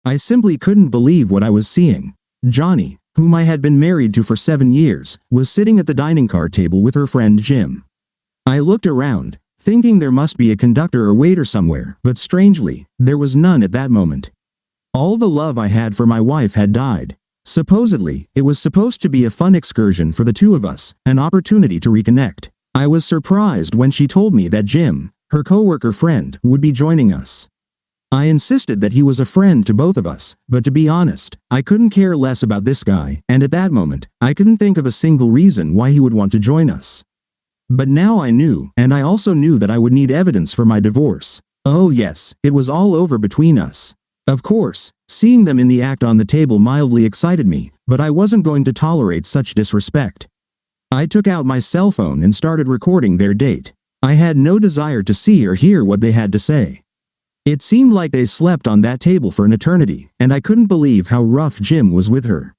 I simply couldn't believe what I was seeing. Johnny, whom I had been married to for 7 years, was sitting at the dining car table with her friend Jim. I looked around, thinking there must be a conductor or waiter somewhere, but strangely, there was none at that moment. All the love I had for my wife had died. Supposedly, it was supposed to be a fun excursion for the two of us, an opportunity to reconnect. I was surprised when she told me that Jim, her coworker friend, would be joining us. I insisted that he was a friend to both of us, but to be honest, I couldn't care less about this guy, and at that moment, I couldn't think of a single reason why he would want to join us. But now I knew, and I also knew that I would need evidence for my divorce. Oh yes, it was all over between us. Of course, seeing them in the act on the table mildly excited me, but I wasn't going to tolerate such disrespect. I took out my cell phone and started recording their date. I had no desire to see or hear what they had to say. It seemed like they slept on that table for an eternity, and I couldn't believe how rough Jim was with her.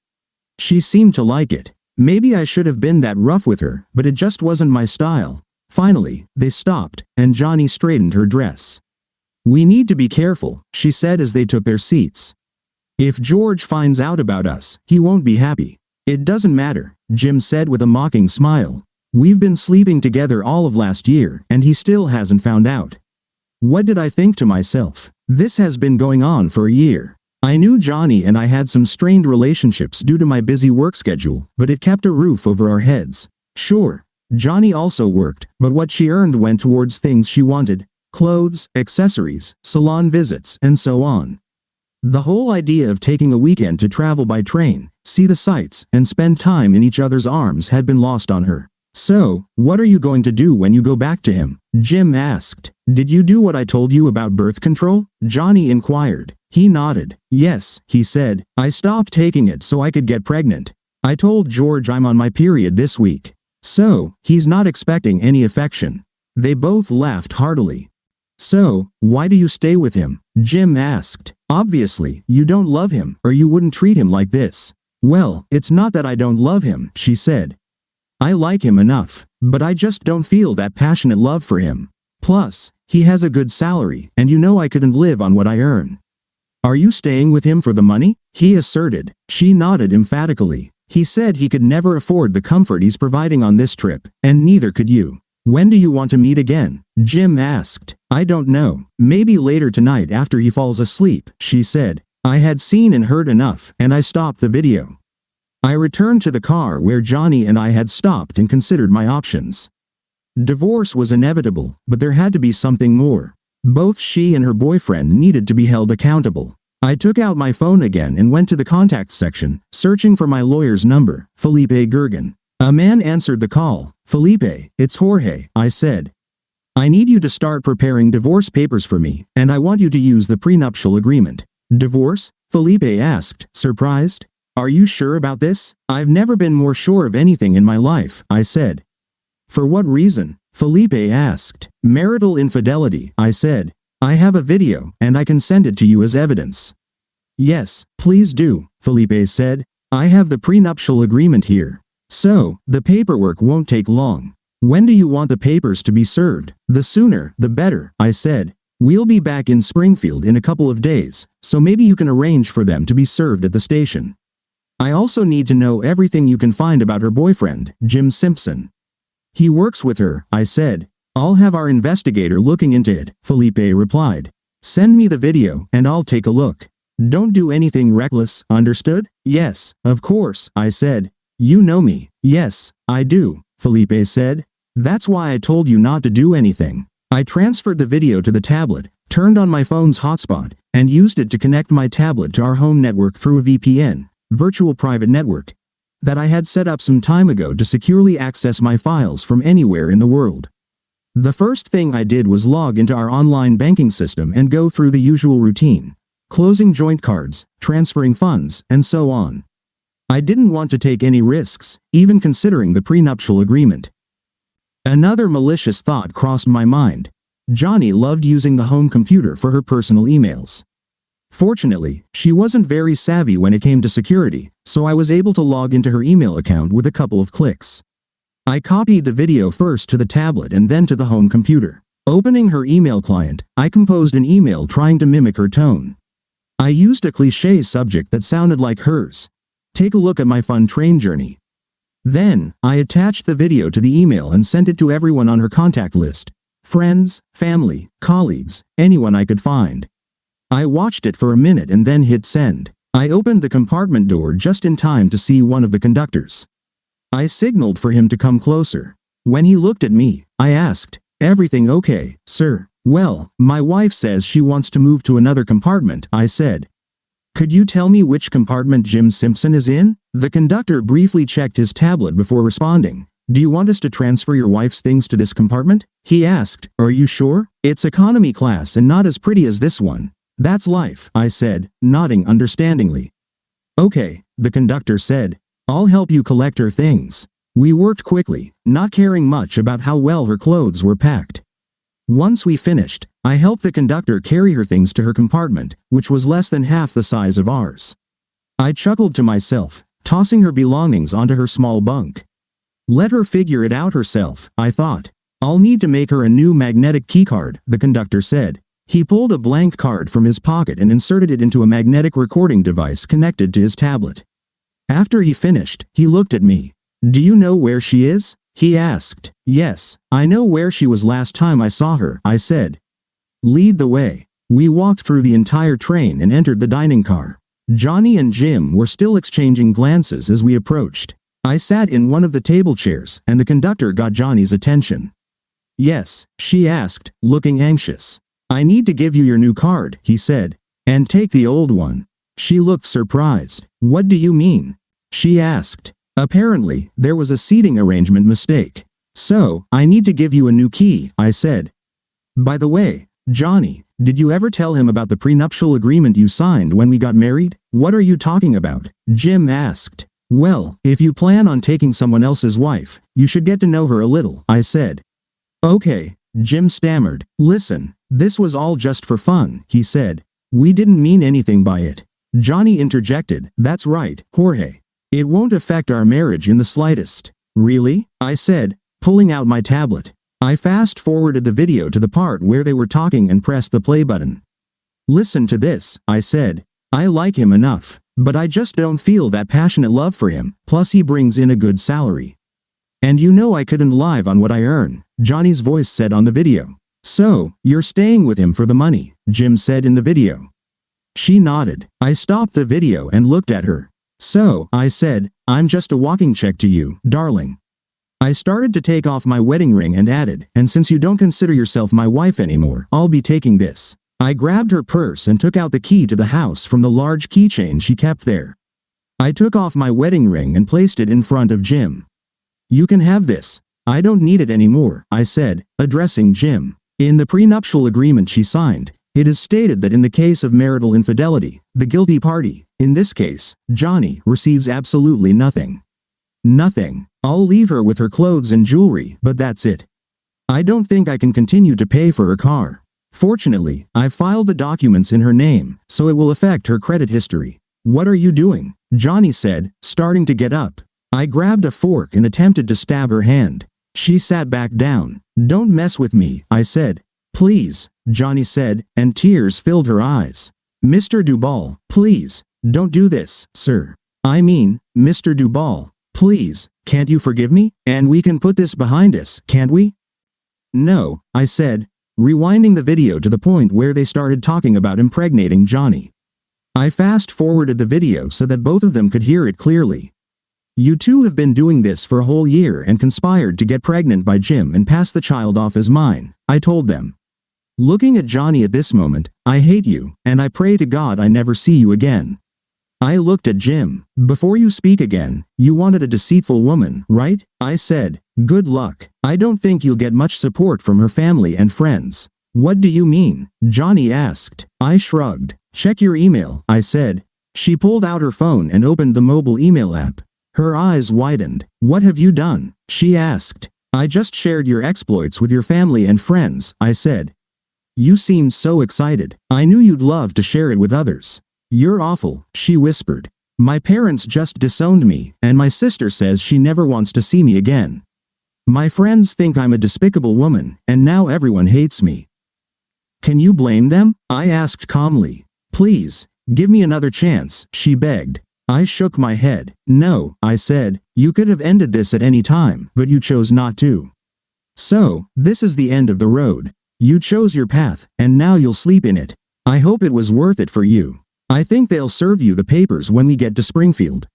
She seemed to like it. Maybe I should have been that rough with her, but it just wasn't my style. Finally, they stopped, and Johnny straightened her dress. "We need to be careful," she said as they took their seats. "If George finds out about us, he won't be happy." "It doesn't matter," Jim said with a mocking smile. "We've been sleeping together all of last year, and he still hasn't found out." What did I think to myself? This has been going on for a year. I knew Johnny and I had some strained relationships due to my busy work schedule, but it kept a roof over our heads. Sure, Johnny also worked, but what she earned went towards things she wanted: clothes, accessories, salon visits, and so on. The whole idea of taking a weekend to travel by train, see the sights, and spend time in each other's arms had been lost on her. "So, what are you going to do when you go back to him?" Jim asked. "Did you do what I told you about birth control?" Johnny inquired. He nodded. "Yes," he said. "I stopped taking it so I could get pregnant. I told George I'm on my period this week. So, he's not expecting any affection." They both laughed heartily. "So, why do you stay with him?" Jim asked. "Obviously, you don't love him, or you wouldn't treat him like this." "Well, it's not that I don't love him," she said. "I like him enough, but I just don't feel that passionate love for him. Plus, he has a good salary, and you know I couldn't live on what I earn." "Are you staying with him for the money?" he asserted. She nodded emphatically. "He said he could never afford the comfort he's providing on this trip, and neither could you." "When do you want to meet again?" Jim asked. "I don't know. Maybe later tonight after he falls asleep," she said. I had seen and heard enough, and I stopped the video. I returned to the car where Johnny and I had stopped and considered my options. Divorce was inevitable, but there had to be something more. Both she and her boyfriend needed to be held accountable. I took out my phone again and went to the contacts section, searching for my lawyer's number, Felipe Gergen. A man answered the call. "Felipe, it's Jorge," I said. "I need you to start preparing divorce papers for me, and I want you to use the prenuptial agreement." "Divorce?" Felipe asked, surprised. "Are you sure about this?" "I've never been more sure of anything in my life," I said. "For what reason?" Felipe asked. "Marital infidelity," I said. "I have a video, and I can send it to you as evidence." "Yes, please do," Felipe said. "I have the prenuptial agreement here. So, the paperwork won't take long." "When do you want the papers to be served?" "The sooner, the better," I said. "We'll be back in Springfield in a couple of days, so maybe you can arrange for them to be served at the station. I also need to know everything you can find about her boyfriend, Jim Simpson." "He works with her," I said. "I'll have our investigator looking into it," Felipe replied. "Send me the video, and I'll take a look. Don't do anything reckless, understood?" "Yes, of course," I said. "You know me." "Yes, I do," Felipe said. "That's why I told you not to do anything." I transferred the video to the tablet, turned on my phone's hotspot, and used it to connect my tablet to our home network through a VPN, virtual private network, that I had set up some time ago to securely access my files from anywhere in the world. The first thing I did was log into our online banking system and go through the usual routine: closing joint cards, transferring funds, and so on. I didn't want to take any risks, even considering the prenuptial agreement. Another malicious thought crossed my mind. Johnny loved using the home computer for her personal emails. Fortunately, she wasn't very savvy when it came to security, so I was able to log into her email account with a couple of clicks. I copied the video first to the tablet and then to the home computer. Opening her email client, I composed an email trying to mimic her tone. I used a cliché subject that sounded like hers. Take a look at my fun train journey. Then, I attached the video to the email and sent it to everyone on her contact list. Friends, family, colleagues, anyone I could find. I watched it for a minute and then hit send. I opened the compartment door just in time to see one of the conductors. I signaled for him to come closer. When he looked at me, I asked, "Everything okay, sir?" "Well, my wife says she wants to move to another compartment," I said. "Could you tell me which compartment Jim Simpson is in?" The conductor briefly checked his tablet before responding. "Do you want us to transfer your wife's things to this compartment?" He asked. "Are you sure? It's economy class and not as pretty as this one." "That's life," I said, nodding understandingly. "Okay," the conductor said. "I'll help you collect her things." We worked quickly, not caring much about how well her clothes were packed. Once we finished, I helped the conductor carry her things to her compartment, which was less than half the size of ours. I chuckled to myself, tossing her belongings onto her small bunk. Let her figure it out herself, I thought. "I'll need to make her a new magnetic keycard," the conductor said. He pulled a blank card from his pocket and inserted it into a magnetic recording device connected to his tablet. After he finished, he looked at me. "Do you know where she is?" he asked. "Yes, I know where she was last time I saw her," I said. "Lead the way." We walked through the entire train and entered the dining car. Johnny and Jim were still exchanging glances as we approached. I sat in one of the table chairs, and the conductor got Johnny's attention. "Yes?" she asked, looking anxious. "I need to give you your new card," he said. "And take the old one." She looked surprised. "What do you mean?" she asked. Apparently, there was a seating arrangement mistake. "So, I need to give you a new key," I said. "By the way, Johnny, did you ever tell him about the prenuptial agreement you signed when we got married?" "What are you talking about?" Jim asked. "Well, if you plan on taking someone else's wife, you should get to know her a little," I said. "Okay," Jim stammered. "Listen, this was all just for fun," he said. "We didn't mean anything by it." Johnny interjected. "That's right, Jorge. It won't affect our marriage in the slightest." "Really?" I said, pulling out my tablet. I fast-forwarded the video to the part where they were talking and pressed the play button. "Listen to this," I said. "I like him enough, but I just don't feel that passionate love for him, plus he brings in a good salary. And you know I couldn't live on what I earn," Johnny's voice said on the video. "So, you're staying with him for the money," Jim said in the video. She nodded. I stopped the video and looked at her. "So," I said, "I'm just a walking check to you, darling." I started to take off my wedding ring and added, "And since you don't consider yourself my wife anymore, I'll be taking this." I grabbed her purse and took out the key to the house from the large keychain she kept there. I took off my wedding ring and placed it in front of Jim. "You can have this. I don't need it anymore," I said, addressing Jim. In the prenuptial agreement she signed, it is stated that in the case of marital infidelity, the guilty party, in this case, Johnny, receives absolutely nothing. Nothing. I'll leave her with her clothes and jewelry, but that's it. I don't think I can continue to pay for her car. Fortunately, I filed the documents in her name, so it will affect her credit history. "What are you doing?" Johnny said, starting to get up. I grabbed a fork and attempted to stab her hand. She sat back down. "Don't mess with me," I said. "Please," Johnny said, and tears filled her eyes. "Mr. Duval, please, don't do this, sir. I mean, Mr. Duval, please, can't you forgive me? And we can put this behind us, can't we?" "No," I said, rewinding the video to the point where they started talking about impregnating Johnny. I fast-forwarded the video so that both of them could hear it clearly. "You two have been doing this for a whole year and conspired to get pregnant by Jim and pass the child off as mine," I told them. "Looking at Johnny at this moment, I hate you, and I pray to God I never see you again." I looked at Jim. "Before you speak again, you wanted a deceitful woman, right?" I said. "Good luck. I don't think you'll get much support from her family and friends." "What do you mean?" Johnny asked. I shrugged. "Check your email," I said. She pulled out her phone and opened the mobile email app. Her eyes widened. "What have you done?" she asked. "I just shared your exploits with your family and friends," I said. "You seemed so excited. I knew you'd love to share it with others." "You're awful," she whispered. "My parents just disowned me, and my sister says she never wants to see me again. My friends think I'm a despicable woman, and now everyone hates me." "Can you blame them?" I asked calmly. "Please, Give me another chance, she begged. I shook my head. No, I said, you could have ended this at any time, but you chose not to. So, this is the end of the road. You chose your path, and now you'll sleep in it. I hope it was worth it for you. I think they'll serve you the papers when we get to Springfield.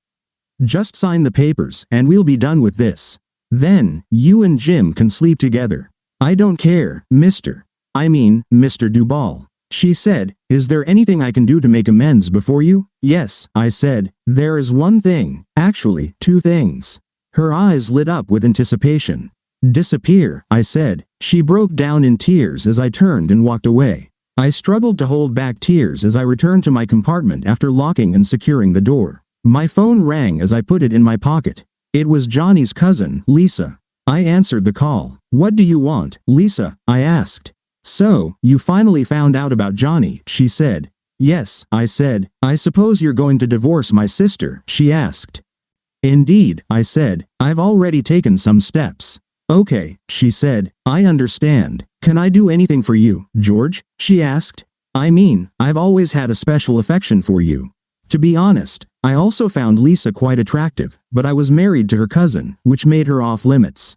Just sign the papers, and we'll be done with this. Then, you and Jim can sleep together. I don't care, Mr. Duval. She said, is there anything I can do to make amends before you? Yes, I said, there is one thing, actually, two things. Her eyes lit up with anticipation. Disappear, I said. She broke down in tears as I turned and walked away. I struggled to hold back tears as I returned to my compartment after locking and securing the door. My phone rang as I put it in my pocket. It was Johnny's cousin, Lisa. I answered the call. What do you want, Lisa? I asked. So, you finally found out about Johnny, she said. Yes, I said. I suppose you're going to divorce my sister, she asked. Indeed, I said. I've already taken some steps. Okay, she said. I understand. Can I do anything for you, George? She asked. I've always had a special affection for you. To be honest, I also found Lisa quite attractive, but I was married to her cousin, which made her off limits.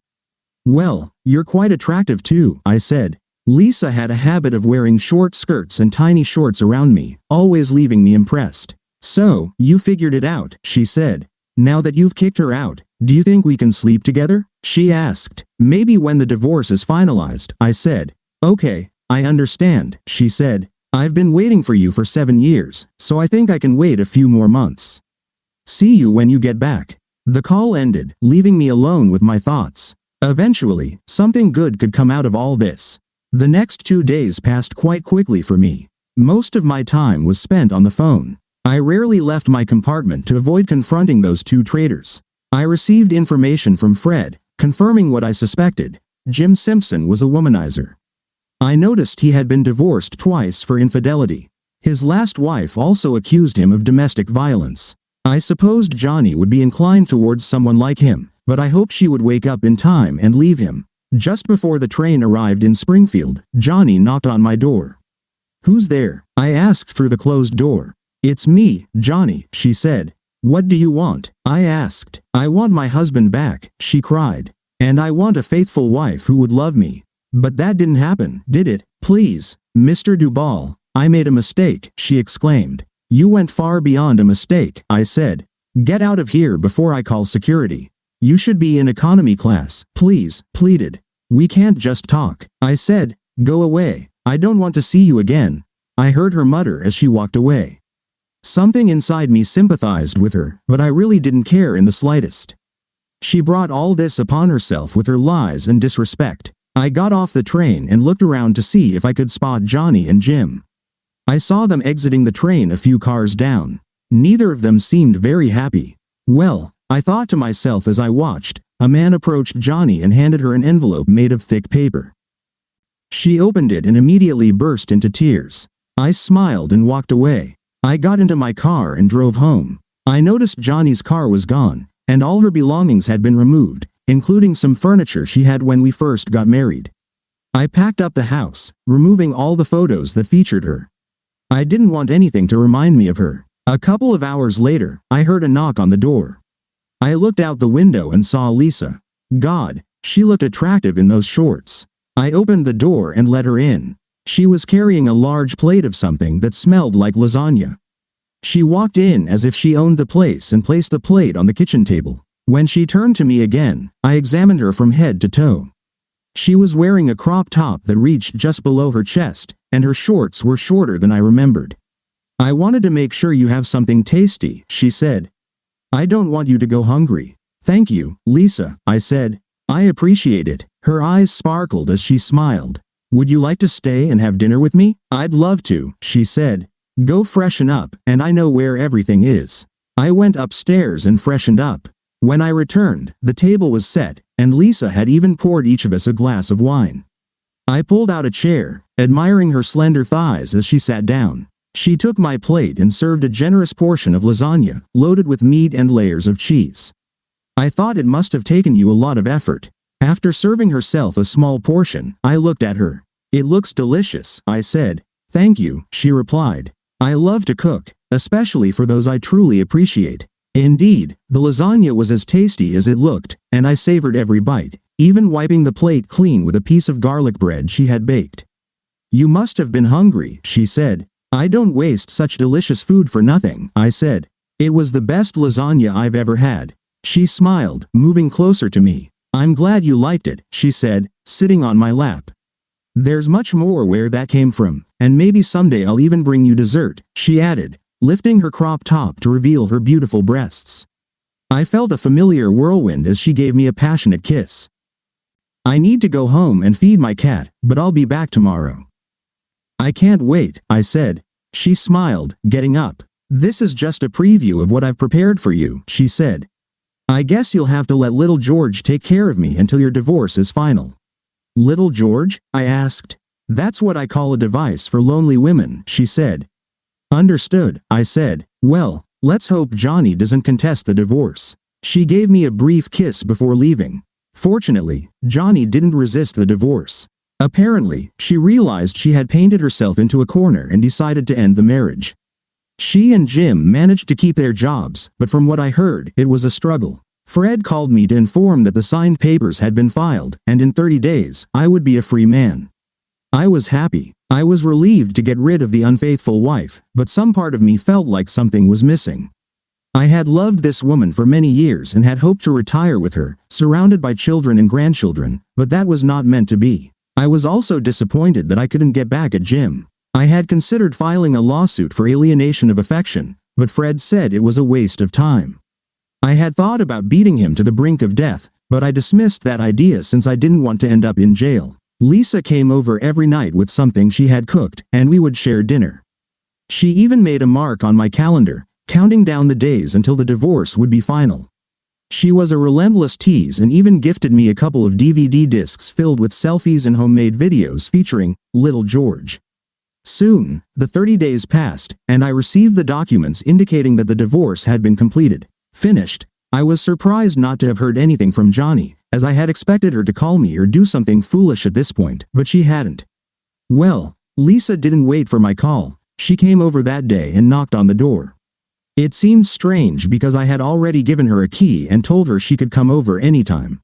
Well, you're quite attractive too, I said. Lisa had a habit of wearing short skirts and tiny shorts around me, always leaving me impressed. So, you figured it out, she said. Now that you've kicked her out, do you think we can sleep together? She asked. Maybe when the divorce is finalized, I said. Okay, I understand, she said. I've been waiting for you for 7 years, so I think I can wait a few more months. See you when you get back. The call ended, leaving me alone with my thoughts. Eventually, something good could come out of all this. The next 2 days passed quite quickly for me. Most of my time was spent on the phone. I rarely left my compartment to avoid confronting those two traitors. I received information from Fred, confirming what I suspected. Jim Simpson was a womanizer. I noticed he had been divorced twice for infidelity. His last wife also accused him of domestic violence. I supposed Johnny would be inclined towards someone like him, but I hoped she would wake up in time and leave him. Just before the train arrived in Springfield, Johnny knocked on my door. Who's there? I asked through the closed door. It's me, Johnny, she said. What do you want? I asked. I want my husband back, she cried. And I want a faithful wife who would love me. But that didn't happen, did it? Please, Mr. Duval, I made a mistake, she exclaimed. You went far beyond a mistake, I said. Get out of here before I call security. You should be in economy class, please, pleaded. We can't just talk, I said. Go away. I don't want to see you again. I heard her mutter as she walked away. Something inside me sympathized with her, but I really didn't care in the slightest. She brought all this upon herself with her lies and disrespect. I got off the train and looked around to see if I could spot Johnny and Jim. I saw them exiting the train a few cars down. Neither of them seemed very happy. Well, I thought to myself as I watched, a man approached Johnny and handed her an envelope made of thick paper. She opened it and immediately burst into tears. I smiled and walked away. I got into my car and drove home. I noticed Johnny's car was gone, and all her belongings had been removed, including some furniture she had when we first got married. I packed up the house, removing all the photos that featured her. I didn't want anything to remind me of her. A couple of hours later, I heard a knock on the door. I looked out the window and saw Lisa. God, she looked attractive in those shorts. I opened the door and let her in. She was carrying a large plate of something that smelled like lasagna. She walked in as if she owned the place and placed the plate on the kitchen table. When she turned to me again, I examined her from head to toe. She was wearing a crop top that reached just below her chest, and her shorts were shorter than I remembered. I wanted to make sure you have something tasty, she said. I don't want you to go hungry. Thank you, Lisa, I said. I appreciate it. Her eyes sparkled as she smiled. Would you like to stay and have dinner with me? I'd love to, she said. Go freshen up, and I know where everything is. I went upstairs and freshened up. When I returned, the table was set, and Lisa had even poured each of us a glass of wine. I pulled out a chair, admiring her slender thighs as she sat down. She took my plate and served a generous portion of lasagna, loaded with meat and layers of cheese. I thought it must have taken you a lot of effort. After serving herself a small portion, I looked at her. It looks delicious, I said. Thank you, she replied. I love to cook, especially for those I truly appreciate. Indeed, the lasagna was as tasty as it looked, and I savored every bite, even wiping the plate clean with a piece of garlic bread she had baked. "You must have been hungry," she said. "I don't waste such delicious food for nothing," I said. "It was the best lasagna I've ever had." She smiled, moving closer to me. "I'm glad you liked it," she said, sitting on my lap. "There's much more where that came from, and maybe someday I'll even bring you dessert," she added, lifting her crop top to reveal her beautiful breasts. I felt a familiar whirlwind as she gave me a passionate kiss. "I need to go home and feed my cat, but I'll be back tomorrow." "I can't wait," I said. She smiled, getting up. "This is just a preview of what I've prepared for you," she said. "I guess you'll have to let little George take care of me until your divorce is final." "Little George?" I asked. "That's what I call a device for lonely women," she said. "Understood," I said. "Well, let's hope Johnny doesn't contest the divorce." She gave me a brief kiss before leaving. Fortunately, Johnny didn't resist the divorce. Apparently, she realized she had painted herself into a corner and decided to end the marriage. She and Jim managed to keep their jobs, but from what I heard, it was a struggle. Fred called me to inform that the signed papers had been filed, and in 30 days, I would be a free man. I was happy. I was relieved to get rid of the unfaithful wife, but some part of me felt like something was missing. I had loved this woman for many years and had hoped to retire with her, surrounded by children and grandchildren, but that was not meant to be. I was also disappointed that I couldn't get back at Jim. I had considered filing a lawsuit for alienation of affection, but Fred said it was a waste of time. I had thought about beating him to the brink of death, but I dismissed that idea since I didn't want to end up in jail. Lisa came over every night with something she had cooked, and we would share dinner. She even made a mark on my calendar, counting down the days until the divorce would be final. She was a relentless tease and even gifted me a couple of DVD discs filled with selfies and homemade videos featuring Little George. Soon, the 30 days passed, and I received the documents indicating that the divorce had been completed. Finished. I was surprised not to have heard anything from Johnny, as I had expected her to call me or do something foolish at this point, but she hadn't. Well, Lisa didn't wait for my call. She came over that day and knocked on the door. It seemed strange because I had already given her a key and told her she could come over anytime.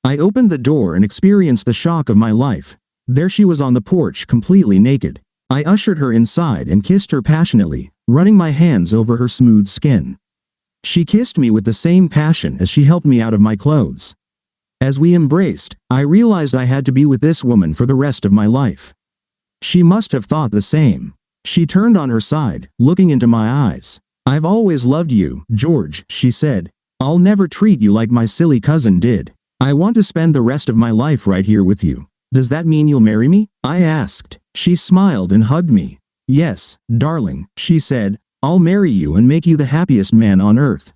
I opened the door and experienced the shock of my life. There she was on the porch, completely naked. I ushered her inside and kissed her passionately, running my hands over her smooth skin. She kissed me with the same passion as she helped me out of my clothes. As we embraced, I realized I had to be with this woman for the rest of my life. She must have thought the same. She turned on her side, looking into my eyes. "I've always loved you, George," she said. "I'll never treat you like my silly cousin did. I want to spend the rest of my life right here with you. Does that mean you'll marry me?" I asked. She smiled and hugged me. "Yes, darling," she said. "I'll marry you and make you the happiest man on earth."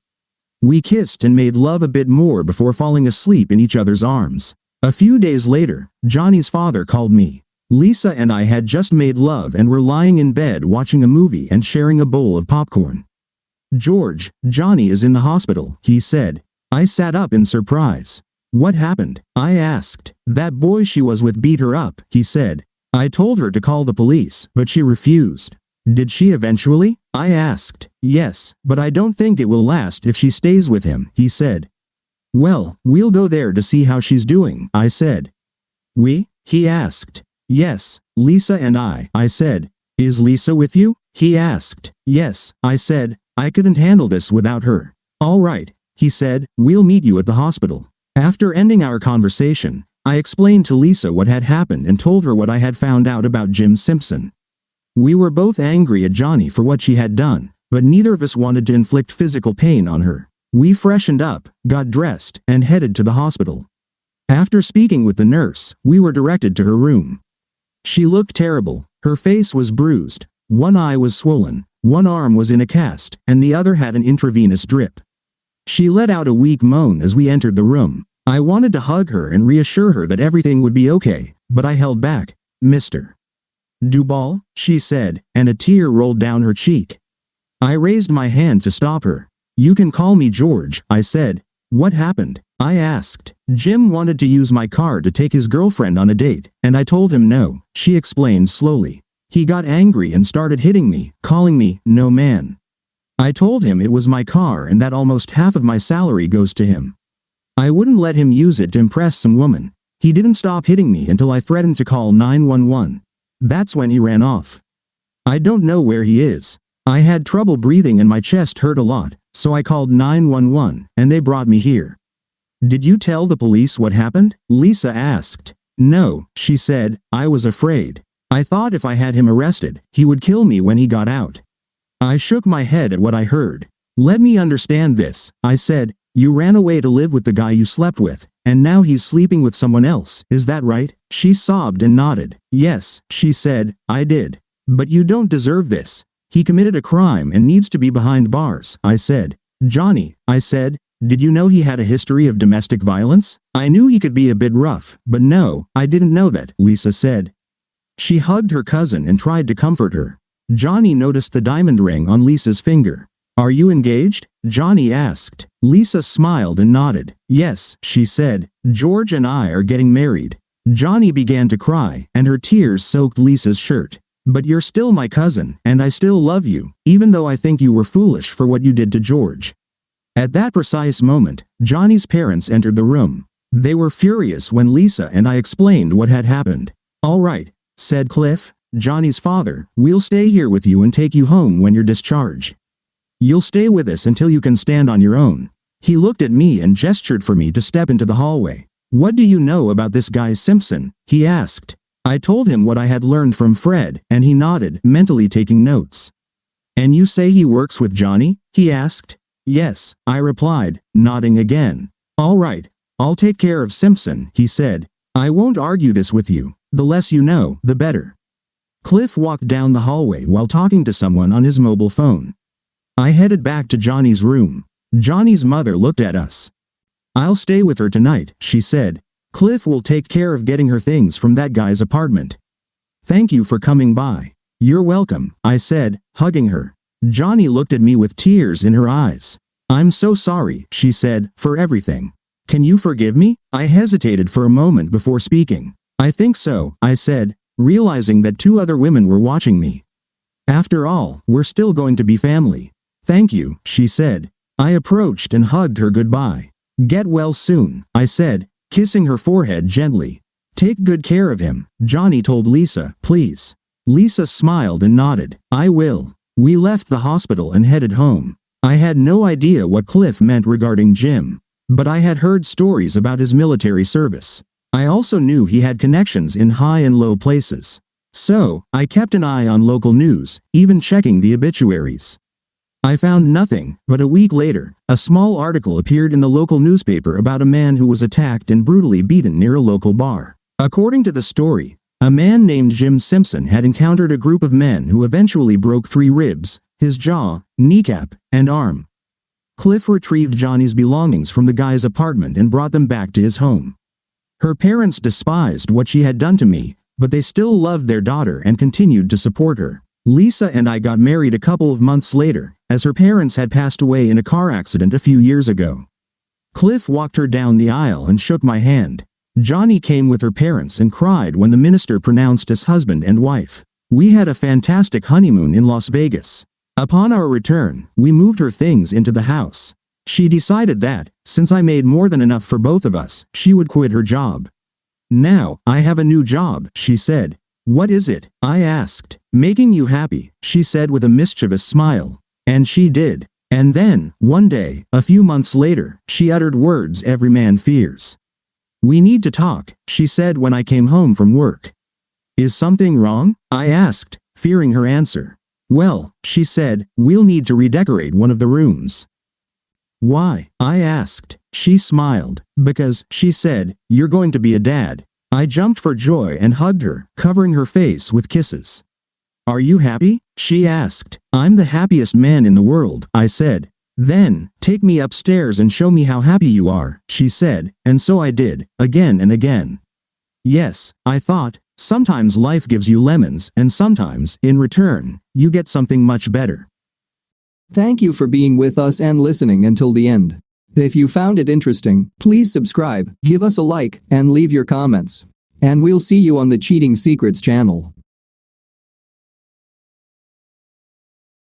We kissed and made love a bit more before falling asleep in each other's arms. A few days later, Johnny's father called me. Lisa and I had just made love and were lying in bed watching a movie and sharing a bowl of popcorn. "George, Johnny is in the hospital," he said. I sat up in surprise. "What happened?" I asked. "That boy she was with beat her up," he said. "I told her to call the police, but she refused." "Did she eventually?" I asked. "Yes, but I don't think it will last if she stays with him," he said. "Well, we'll go there to see how she's doing," I said. "We?" he asked. "Yes, Lisa and I said. "Is Lisa with you?" he asked. "Yes," I said. "I couldn't handle this without her." "All right," he said. "We'll meet you at the hospital." After ending our conversation, I explained to Lisa what had happened and told her what I had found out about Jim Simpson. We were both angry at Johnny for what she had done, but neither of us wanted to inflict physical pain on her. We freshened up, got dressed, and headed to the hospital. After speaking with the nurse, we were directed to her room. She looked terrible. Her face was bruised. One eye was swollen, one arm was in a cast, and the other had an intravenous drip. She let out a weak moan as we entered the room. I wanted to hug her and reassure her that everything would be okay, but I held back. "Mr. Duval," she said, and a tear rolled down her cheek. I raised my hand to stop her. "You can call me George," I said. "What happened?" I asked. "Jim wanted to use my car to take his girlfriend on a date, and I told him no," she explained slowly. "He got angry and started hitting me, calling me no man. I told him it was my car and that almost half of my salary goes to him. I wouldn't let him use it to impress some woman. He didn't stop hitting me until I threatened to call 911. That's when he ran off. I don't know where he is. I had trouble breathing and my chest hurt a lot, so I called 911 and they brought me here. Did you tell the police what happened? Lisa asked. No, she said, I was afraid. I thought if I had him arrested, he would kill me when he got out. I shook my head at what I heard. Let me understand this, I said. You ran away to live with the guy you slept with, and now he's sleeping with someone else, is that right? She sobbed and nodded. Yes, she said, I did. But you don't deserve this. He committed a crime and needs to be behind bars, I said. Johnny, I said, did you know he had a history of domestic violence? I knew he could be a bit rough, but no, I didn't know that, Lisa said. She hugged her cousin and tried to comfort her. Johnny noticed the diamond ring on Lisa's finger. Are you engaged? Johnny asked. Lisa smiled and nodded. Yes, she said. George and I are getting married. Johnny began to cry, and her tears soaked Lisa's shirt. But you're still my cousin, and I still love you, even though I think you were foolish for what you did to George. At that precise moment, Johnny's parents entered the room. They were furious when Lisa and I explained what had happened. All right, said Cliff, Johnny's father, we'll stay here with you and take you home when you're discharged. You'll stay with us until you can stand on your own. He looked at me and gestured for me to step into the hallway. What do you know about this guy Simpson? He asked. I told him what I had learned from Fred, and he nodded, mentally taking notes. And you say he works with Johnny? He asked. Yes, I replied, nodding again. All right, I'll take care of Simpson, he said. I won't argue this with you. The less you know, the better. Cliff walked down the hallway while talking to someone on his mobile phone. I headed back to Johnny's room. Johnny's mother looked at us. I'll stay with her tonight, she said. Cliff will take care of getting her things from that guy's apartment. Thank you for coming by. You're welcome, I said, hugging her. Johnny looked at me with tears in her eyes. I'm so sorry, she said, for everything. Can you forgive me? I hesitated for a moment before speaking. I think so, I said, realizing that 2 other women were watching me. After all, we're still going to be family. Thank you, she said. I approached and hugged her goodbye. Get well soon, I said, kissing her forehead gently. Take good care of him, Johnny told Lisa, please. Lisa smiled and nodded. I will. We left the hospital and headed home. I had no idea what Cliff meant regarding Jim, but I had heard stories about his military service. I also knew he had connections in high and low places. So, I kept an eye on local news, even checking the obituaries. I found nothing, but a week later, a small article appeared in the local newspaper about a man who was attacked and brutally beaten near a local bar. According to the story, a man named Jim Simpson had encountered a group of men who eventually broke 3 ribs, his jaw, kneecap, and arm. Cliff retrieved Johnny's belongings from the guy's apartment and brought them back to his home. Her parents despised what she had done to me, but they still loved their daughter and continued to support her. Lisa and I got married a couple of months later, as her parents had passed away in a car accident a few years ago. Cliff walked her down the aisle and shook my hand. Johnny came with her parents and cried when the minister pronounced us husband and wife. We had a fantastic honeymoon in Las Vegas. Upon our return, we moved her things into the house. She decided that, since I made more than enough for both of us, she would quit her job. Now, I have a new job, she said. What is it? I asked. Making you happy, she said with a mischievous smile. And she did. And then, one day, a few months later, she uttered words every man fears. We need to talk, she said when I came home from work. Is something wrong? I asked, fearing her answer. Well, she said, we'll need to redecorate one of the rooms. Why? I asked. She smiled. Because, she said, you're going to be a dad. I jumped for joy and hugged her, covering her face with kisses. Are you happy? She asked. I'm the happiest man in the world, I said. Then, take me upstairs and show me how happy you are, she said, and so I did, again and again. Yes, I thought, sometimes life gives you lemons, and sometimes, in return, you get something much better. Thank you for being with us and listening until the end. If you found it interesting, please subscribe, give us a like, and leave your comments. And we'll see you on the Cheating Secrets channel.